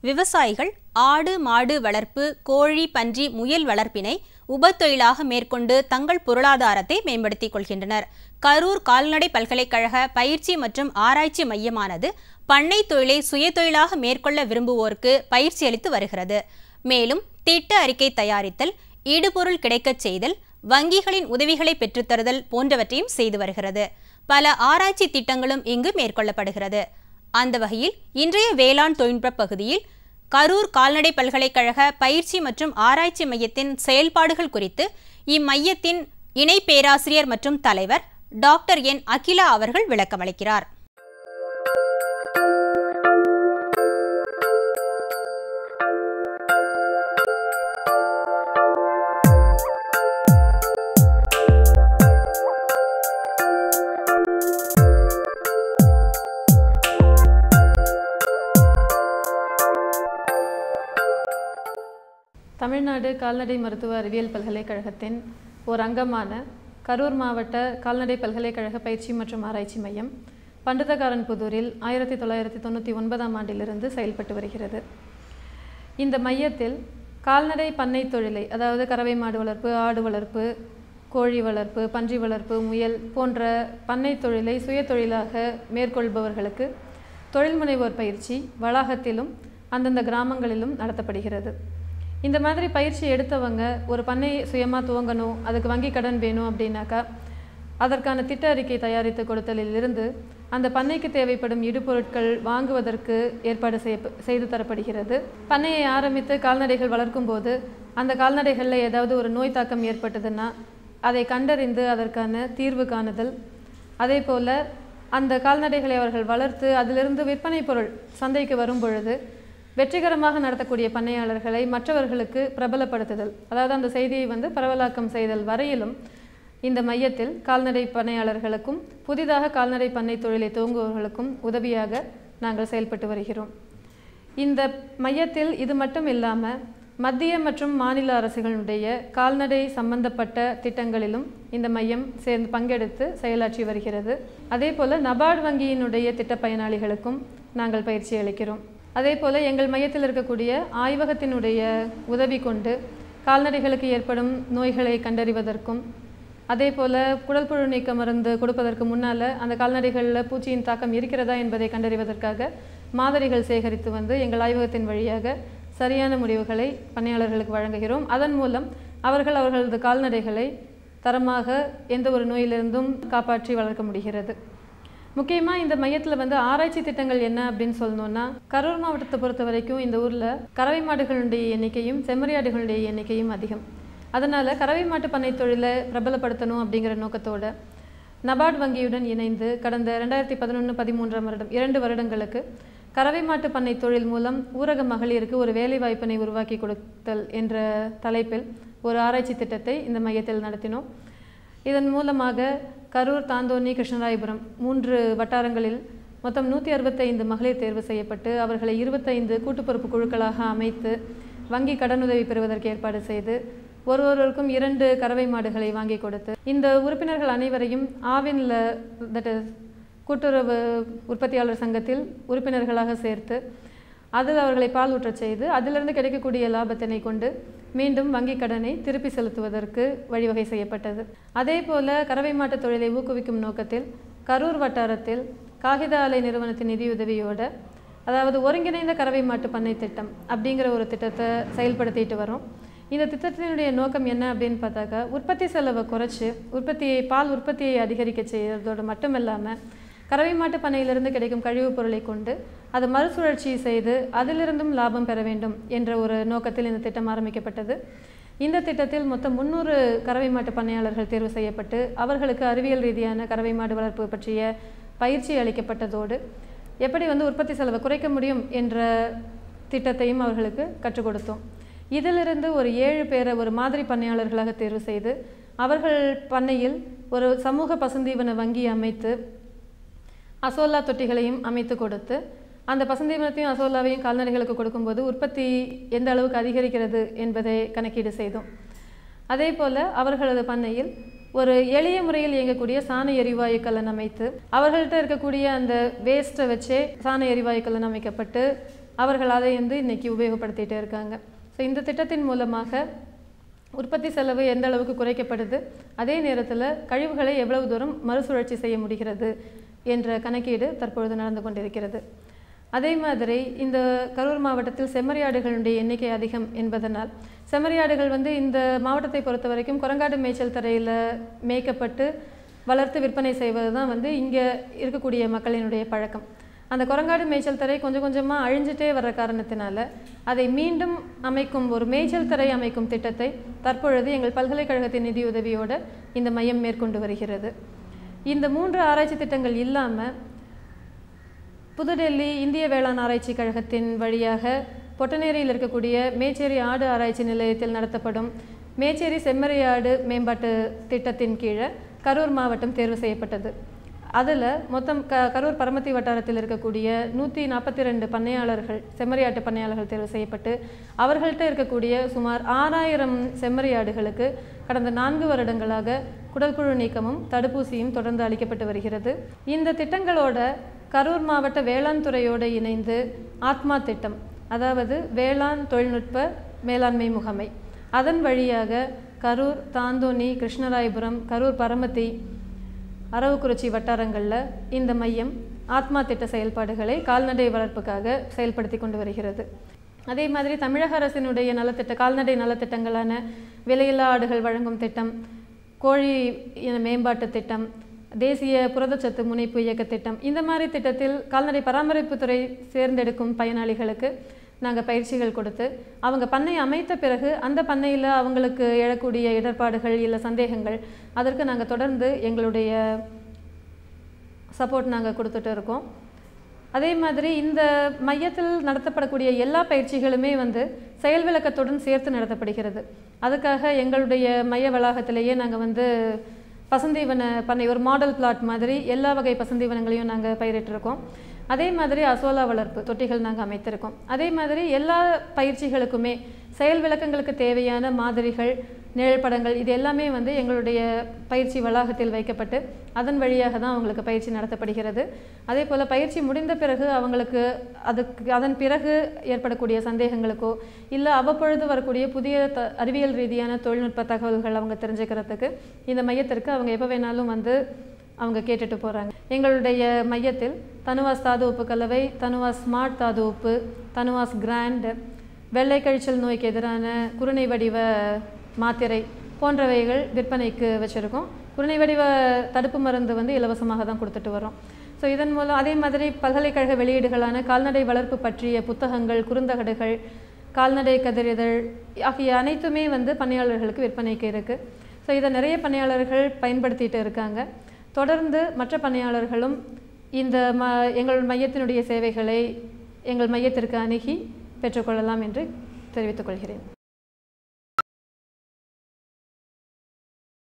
விவசாயிகள் ஆடு மாடு வளர்ப்பு, கோழி பன்றி முயல் வளர்ப்பினை உபத்தொழிலாக மேற்கொண்டு தங்கள் பொருளாதாரத்தை மேம்படுத்திக் கொள்கின்றனர். கரூர் கால்நடை பல்கலைக்கழக பயிற்சி மற்றும் ஆராய்ச்சி மையமானது பண்ணை தொழிலை சுயதொழிலாக மேற்கொள்ள விரும்புவோருக்கு பயிற்சி அளித்து வருகிறது. மேலும் திட்ட அறிக்கை தயாரித்தல், ஈடுபொருள் கிடைக்கச் செய்தல், வங்கிகளின் உதவிகளை பெற்றுத்தருதல் போன்றவற்றையும் செய்து வருகிறது. பல ஆராய்ச்சி திட்டங்களும் இங்கு மேற்கொள்ளப்படுகிறது. அந்த வகையில் இன்றைய வேளாண் தொழில்நுட்ப பகுதியில் கரூர் கால்நடை பல்கலைக்கழக பயிற்சி மற்றும் ஆராய்ச்சி மையத்தின் செயல்பாடுகள் குறித்து இம்மையத்தின் இணை பேராசிரியர் மற்றும் தலைவர் டாக்டர் என் அகிலா அவர்கள் விளக்கமளிக்கிறார். தமிழ்நாடு கால்நடை மருத்துவ அறிவியல் பல்கலைக்கழகத்தின் ஒரு அங்கமான கரூர் மாவட்ட கால்நடை பல்கலைக்கழக பயிற்சி மற்றும் ஆராய்ச்சி மையம் பண்டதக்காரன்புதூரில் 1999ஆம் ஆண்டிலிருந்து செயல்பட்டு வருகிறது. இந்த மையத்தில் கால்நடை பண்ணை தொழிலை, அதாவது கறவை மாடு வளர்ப்பு, ஆடு வளர்ப்பு, கோழி வளர்ப்பு, பன்றி வளர்ப்பு, முயல் போன்ற பண்ணை தொழிலை சுய தொழிலாக மேற்கொள்பவர்களுக்கு தொழில் முனைவோர் பயிற்சி வளாகத்திலும் அந்தந்த கிராமங்களிலும் நடத்தப்படுகிறது. இந்த மாதிரி பயிற்சி எடுத்தவங்க ஒரு பண்ணையை சுயமாக துவங்கணும், அதுக்கு வங்கி கடன் வேணும் அப்படின்னாக்கா அதற்கான திட்ட அறிக்கை தயாரித்து கொடுத்தலிலிருந்து அந்த பண்ணைக்கு தேவைப்படும் இடுபொருட்கள் வாங்குவதற்கு ஏற்பாடு செய்து தரப்படுகிறது. பண்ணையை ஆரம்பித்து கால்நடைகள் வளர்க்கும் போது அந்த கால்நடைகளில் ஏதாவது ஒரு நோய் தாக்கம் ஏற்பட்டதுன்னா அதை கண்டறிந்து அதற்கான தீர்வு காணுதல், அதே போல் அந்த கால்நடைகளை அவர்கள் வளர்த்து அதிலிருந்து விற்பனை பொருள் சந்தைக்கு வரும் பொழுது வெற்றிகரமாக நடத்தக்கூடிய பண்ணையாளர்களை மற்றவர்களுக்கு பிரபலப்படுத்துதல், அதாவது அந்த செய்தியை பரவலாக்கம் செய்தல் வரையிலும் இந்த மையத்தில் கால்நடை பண்ணையாளர்களுக்கும் புதிதாக கால்நடை பண்ணை தொழிலை துவங்குபவர்களுக்கும் உதவியாக நாங்கள் செயல்பட்டு வருகிறோம். இந்த மையத்தில் இது மட்டும் இல்லாமல் மத்திய மற்றும் மாநில அரசுகளுடைய கால்நடை சம்பந்தப்பட்ட திட்டங்களிலும் இந்த மையம் சேர்ந்து பங்கெடுத்து செயலாற்றி வருகிறது. அதே போல் நபார்டு வங்கியினுடைய திட்ட பயனாளிகளுக்கும் நாங்கள் பயிற்சி அளிக்கிறோம். அதே போல் எங்கள் மையத்தில் இருக்கக்கூடிய ஆய்வகத்தினுடைய உதவி கொண்டு கால்நடைகளுக்கு ஏற்படும் நோய்களை கண்டறிவதற்கும், அதே போல் குடல் புழு நீக்க மருந்து கொடுப்பதற்கு முன்னால் அந்த கால்நடைகளில் பூச்சியின் தாக்கம் இருக்கிறதா என்பதை கண்டறிவதற்காக மாதிரிகள் சேகரித்து எங்கள் ஆய்வகத்தின் வழியாக சரியான முடிவுகளை பண்ணையாளர்களுக்கு வழங்குகிறோம். அதன் மூலம் அவர்களது கால்நடைகளை தரமாக எந்த ஒரு நோயிலிருந்தும் காப்பாற்றி வளர்க்க முடிகிறது. முக்கியமாக இந்த மையத்தில் ஆராய்ச்சி திட்டங்கள் என்ன அப்படின்னு சொல்லணும்னா, கரூர் மாவட்டத்தை பொறுத்த வரைக்கும் இந்த ஊரில் கறவை மாடுகளுடைய எண்ணிக்கையும் செம்மறியாடுகளுடைய எண்ணிக்கையும் அதிகம். அதனால் கறவை மாட்டு பண்ணை தொழிலை பிரபலப்படுத்தணும் அப்படிங்கிற நோக்கத்தோடு நபார்டு வங்கியுடன் இணைந்து கடந்த 2011-13ஆம் வருடம் 2 வருடங்களுக்கு கறவை மாட்டு பண்ணை தொழில் மூலம் ஊரக மகளிருக்கு ஒரு வேலைவாய்ப்பினை உருவாக்கி கொடுத்தல் என்ற தலைப்பில் ஒரு ஆராய்ச்சி திட்டத்தை இந்த மையத்தில் நடத்தினோம். இதன் மூலமாக கரூர், தாந்தோணி, கிருஷ்ணராயபுரம் 3 வட்டாரங்களில் மொத்தம் 165 மகளிர் தேர்வு செய்யப்பட்டு அவர்களை 25 கூட்டுப்பொறுப்பு குழுக்களாக அமைத்து வங்கி கடனுதவி பெறுவதற்கு ஏற்பாடு செய்து ஒருவருக்கும் 2 கறவை மாடுகளை வாங்கி கொடுத்து இந்த உறுப்பினர்கள் அனைவரையும் ஆவின்ல கூட்டுறவு உற்பத்தியாளர் சங்கத்தில் உறுப்பினர்களாக சேர்த்து அதில் அவர்களை பால் ஊற்றச் செய்து அதிலிருந்து கிடைக்கக்கூடிய லாபத்தினை கொண்டு மீண்டும் வங்கி கடனை திருப்பி செலுத்துவதற்கு வழிவகை செய்யப்பட்டது. அதே போல் கறவை மாட்டு தொழிலை ஊக்குவிக்கும் நோக்கத்தில் கரூர் வட்டாரத்தில் காகித ஆலை நிறுவனத்தின் நிதியுதவியோடு, அதாவது ஒருங்கிணைந்த கறவை மாட்டு பண்ணை திட்டம் அப்படிங்கிற ஒரு திட்டத்தை செயல்படுத்திட்டு வரோம். இந்த திட்டத்தினுடைய நோக்கம் என்ன அப்படின்னு பார்த்தாக்கா, உற்பத்தி செலவை குறைச்சி பால் உற்பத்தியை அதிகரிக்க செய்கிறதோடு மட்டும் இல்லாமல் கறவை மாட்டு பண்ணையிலிருந்து கிடைக்கும் கழிவுப் பொருளை கொண்டு அதை மறுசுழற்சி செய்து அதிலிருந்தும் லாபம் பெற வேண்டும் என்ற ஒரு நோக்கத்தில் இந்த திட்டம் ஆரம்பிக்கப்பட்டது. இந்த திட்டத்தில் மொத்தம் 300 கறவை மாட்டு பண்ணையாளர்கள் தேர்வு செய்யப்பட்டு அவர்களுக்கு அறிவியல் ரீதியான கறவை மாடு வளர்ப்பு பற்றிய பயிற்சி அளிக்கப்பட்டதோடு எப்படி உற்பத்தி செலவை குறைக்க முடியும் என்ற திட்டத்தையும் அவர்களுக்கு கற்றுக் கொடுத்தோம். இதிலிருந்து ஒரு 7 பேரை ஒரு மாதிரி பண்ணையாளர்களாக தேர்வு செய்து அவர்கள் பண்ணையில் ஒரு சமூக பசுந்தீவன வங்கி அமைத்து அசோலா தொட்டிகளையும் அமைத்து கொடுத்து அந்த பசுந்தீவனத்தையும் அசோலாவையும் கால்நடைகளுக்கு கொடுக்கும்போது உற்பத்தி எந்த அளவுக்கு அதிகரிக்கிறது என்பதை கணக்கீடு செய்தோம். அதே போல் அவர்களது பண்ணையில் ஒரு எளிய முறையில் இயங்கக்கூடிய சாண எரிவாயு கலன் அமைத்து அவர்கள்ட்ட இருக்கக்கூடிய அந்த வேஸ்ட்டை வச்சே சாண எரிவாயு கலன் அமைக்கப்பட்டு அவர்கள் அதை இன்னைக்கு உபயோகப்படுத்திகிட்டே இருக்காங்க. ஸோ இந்த திட்டத்தின் மூலமாக உற்பத்தி செலவு எந்த அளவுக்கு குறைக்கப்படுது, அதே நேரத்தில் கழிவுகளை எவ்வளவு தூரம் மறுசுழற்சி செய்ய முடிகிறது என்ற கணக்கீடு தற்பொழுது நடந்து கொண்டிருக்கிறது. அதே மாதிரி இந்த கரூர் மாவட்டத்தில் செம்மறியாடுகளுடைய எண்ணிக்கை அதிகம் என்பதனால் செம்மறியாடுகள் இந்த மாவட்டத்தை பொறுத்த வரைக்கும் குரங்காடு மேய்ச்சல் தரையில் மேய்க்கப்பட்டு வளர்த்து விற்பனை செய்வது தான் இங்கே இருக்கக்கூடிய மக்களினுடைய பழக்கம். அந்த குரங்காடு மேய்ச்சல் தரை கொஞ்சம் கொஞ்சமாக அழிஞ்சிட்டே வர்ற காரணத்தினால அதை மீண்டும் அமைக்கும் ஒரு மேய்ச்சல் தரை அமைக்கும் திட்டத்தை தற்பொழுது எங்கள் பல்கலைக்கழகத்தின் நிதியுதவியோடு இந்த மையம் மேற்கொண்டு வருகிறது. இந்த 3 ஆராய்ச்சி திட்டங்கள் இல்லாமல் புதுடெல்லி இந்திய வேளாண் ஆராய்ச்சி கழகத்தின் வழியாக பொட்டநேரியில் இருக்கக்கூடிய மேச்சேரி ஆடு ஆராய்ச்சி நிலையத்தில் நடத்தப்படும் மேச்சேரி செம்மறியாடு மேம்பாட்டு திட்டத்தின் கீழே கரூர் மாவட்டம் தேர்வு செய்யப்பட்டது. அதில் மொத்தம் கரூர் பரமத்தி வட்டாரத்தில் இருக்கக்கூடிய 142 பண்ணையாளர்கள் செம்மறியாட்டு பண்ணையாளர்கள் தேர்வு செய்யப்பட்டு அவர்கள்ட்ட இருக்கக்கூடிய சுமார் 6000 செம்மறியாடுகளுக்கு கடந்த 4 வருடங்களாக குடல்குழு நீக்கமும் தடுப்பூசியும் தொடர்ந்து அளிக்கப்பட்டு வருகிறது. இந்த திட்டங்களோட கரூர் மாவட்ட வேளாண் துறையோடு இணைந்து ஆத்மா திட்டம், அதாவது வேளாண் தொழில்நுட்ப மேலாண்மை முகமை, அதன் வழியாக கரூர், தாந்தோணி, கிருஷ்ணராயபுரம், கரூர் பரமத்தி, அரவக்குறிச்சி வட்டாரங்களில் இந்த மையம் ஆத்மா திட்ட செயல்பாடுகளை கால்நடை வளர்ப்புக்காக செயல்படுத்தி கொண்டு வருகிறது. அதே மாதிரி தமிழக அரசினுடைய நலத்திட்ட கால்நடை நலத்திட்டங்களான விலையில்லா ஆடுகள் வழங்கும் திட்டம், கோழி மேம்பாட்டு திட்டம், தேசிய புரதச்சத்து முனைப்பு இயக்க திட்டம், இந்த மாதிரி திட்டத்தில் கால்நடை பராமரிப்புத்துறை தேர்ந்தெடுக்கும் பயனாளிகளுக்கு நாங்கள் பயிற்சிகள் கொடுத்து அவங்க பண்ணை அமைத்த பிறகு அந்த பண்ணையில் அவங்களுக்கு எழக்கூடிய இடர்பாடுகள் இல்லை சந்தேகங்கள் அதற்கு நாங்கள் தொடர்ந்து எங்களுடைய சப்போர்ட் நாங்கள் கொடுத்துட்டு இருக்கோம். அதே மாதிரி இந்த மையத்தில் நடத்தப்படக்கூடிய எல்லா பயிற்சிகளுமே செயல் விளக்கத்துடன் சேர்த்து நடத்தப்படுகிறது. அதுக்காக எங்களுடைய மைய வளாகத்திலேயே நாங்கள் பசுந்தீவன பண்ணை ஒரு மாடல் பிளாட் மாதிரி எல்லா வகை பசுந்தீவனங்களையும் நாங்கள் பயிரிட்டிருக்கோம். அதே மாதிரி அசோலா வளர்ப்பு தொட்டிகள் நாங்கள் அமைத்திருக்கோம். அதே மாதிரி எல்லா பயிற்சிகளுக்குமே செயல் விளக்கங்களுக்கு தேவையான மாதிரிகள், நிழற்படங்கள் இது எல்லாமே எங்களுடைய பயிற்சி வளாகத்தில் வைக்கப்பட்டு அதன் வழியாக தான் அவங்களுக்கு பயிற்சி நடத்தப்படுகிறது. அதே போல் பயிற்சி முடிந்த பிறகு அவங்களுக்கு அதன் பிறகு ஏற்படக்கூடிய சந்தேகங்களுக்கோ இல்லை அவ்வப்பொழுது வரக்கூடிய புதிய அறிவியல் ரீதியான தொழில்நுட்ப தகவல்கள் அவங்க தெரிஞ்சுக்கிறதுக்கு இந்த மையத்திற்கு அவங்க எப்போ வேணாலும் அவங்க கேட்டுட்டு போகிறாங்க. எங்களுடைய மையத்தில் தனுவாஸ் தாது உப்பு கலவை, தனுவாஸ் ஸ்மார்ட் தாது உப்பு, தனுவாஸ் கிராண்ட், வெள்ளை கழிச்சல் நோய்க்கு எதிரான குருணை வடிவ மாத்திரை போன்றவைகள் விற்பனைக்கு வச்சுருக்கோம். குருணை வடிவ தடுப்பு மருந்து இலவசமாக தான் கொடுத்துட்டு வரோம். ஸோ இதன் மூலம் அதே மாதிரி பல்கலைக்கழக வெளியீடுகளான கால்நடை வளர்ப்பு பற்றிய புத்தகங்கள், குறுந்தகடுகள், கால்நடை கதிரிதழ் ஆகிய அனைத்துமே பண்ணையாளர்களுக்கு விற்பனைக்கு இருக்குது. ஸோ இதை நிறைய பண்ணையாளர்கள் பயன்படுத்திட்டு இருக்காங்க. தொடர்ந்து மற்ற பண்ணையாளர்களும் இந்த எங்கள் மையத்தினுடைய சேவைகளை எங்கள் மையத்திற்கு அணுகி பெற்றுக்கொள்ளலாம் என்று தெரிவித்துக் கொள்கிறேன்.